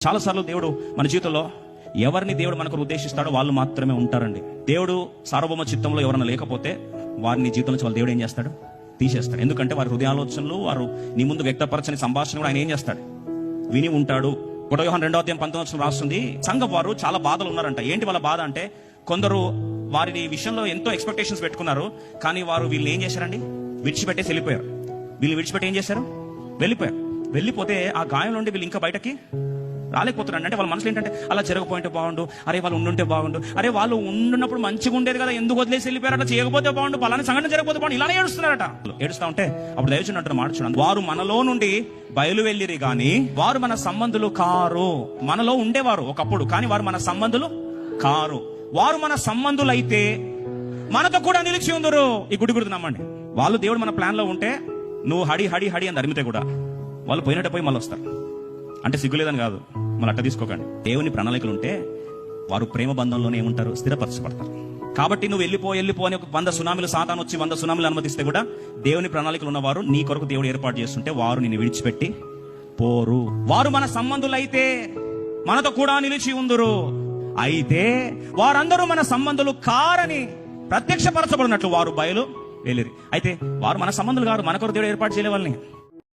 చాలాసార్లు దేవుడు మన జీవితంలో ఎవరిని దేవుడు మనకు ఉద్దేశిస్తాడో వాళ్ళు మాత్రమే ఉంటారండి. దేవుడు సార్వభౌమ చిత్తంలో ఎవరైనా లేకపోతే వారిని జీవితంలో వాళ్ళు దేవుడు ఏం చేస్తాడు? తీసేస్తాడు. ఎందుకంటే వారి హృదయాలోచనలు, వారు నీ ముందు వ్యక్తపరచని సంభాషణ కూడా ఆయన ఏం చేస్తాడు? విని ఉంటాడు. 1 యోహాను 2:19 రాస్తుంది, సంఘం వారు చాలా బాధలు ఉన్నారంట. ఏంటి వాళ్ళ బాధ అంటే, కొందరు వారి విషయంలో ఎంతో ఎక్స్పెక్టేషన్స్ పెట్టుకున్నారు, కానీ వారు వీళ్ళని ఏం చేశారండి? విడిచిపెట్టేసి వెళ్ళిపోయారు. వీళ్ళు విడిచిపెట్టి ఏం చేశారు? వెళ్ళిపోయారు. వెళ్ళిపోతే ఆ గాయం నుండి వీళ్ళు ఇంకా బయటకి రాలేకపోతున్నాడు. అంటే వాళ్ళ మనసులో ఏంటంటే, అలా జరగపోయింటే బాగుండు, అరే వాళ్ళు ఉండుంటే బాగుండు, అరే వాళ్ళు ఉండున్నప్పుడు మంచిగా ఉండేది కదా, ఎందుకు వదిలేసి వెళ్ళిపోయారు, అట్లా చేయకపోతే బాగుండు, పలానా సంఘటన జరగకపోతే బాగుండు, ఇలానే ఏడుస్తున్నారట. ఏడుస్తా ఉంటే అప్పుడు దయచున్నట్టు మాట చూడండి, వారు మనలో నుండి బయలు వెళ్ళిరి గాని వారు మన సంబంధులు కారు. మనలో ఉండేవారు ఒకప్పుడు, కానీ వారు మన సంబంధులు కారు. వారు మన సంబంధులు అయితే మనతో కూడా నిలిచి ఉందరు. ఈ గుడి గుర్తు నమ్మండి. వాళ్ళు దేవుడు మన ప్లాన్ లో ఉంటే నువ్వు హడి హడి హడి అని అరిమితే కూడా వాళ్ళు పోయినట్టు పోయి మళ్ళీ వస్తారు. అంటే సిగ్గులేదని కాదు, మళ్ళీ అట్ట తీసుకోకండి. దేవుని ప్రణాళికలు ఉంటే వారు ప్రేమ బంధంలోనే ఏముంటారు? స్థిరపరచబడతారు. కాబట్టి నువ్వు వెళ్ళిపో అని ఒక 100 సునామీలు సాతాను వచ్చి 100 సునామీలు అనుమతిస్తే కూడా దేవుని ప్రణాళికలు ఉన్నవారు నీ కొరకు దేవుడు ఏర్పాటు చేస్తుంటే వారు నిన్ను విడిచిపెట్టి పోరు. వారు మన సంబంధులైతే మనతో కూడా నిలిచి ఉందురు. అయితే వారందరూ మన సంబంధులు కారని ప్రత్యక్షపరచబడినట్లు వారు బయలు వెళ్ళిరి. అయితే వారు మన సంబంధులు కారు, మన కొరకు దేవుడు ఏర్పాటు చేయలే వాళ్ళని.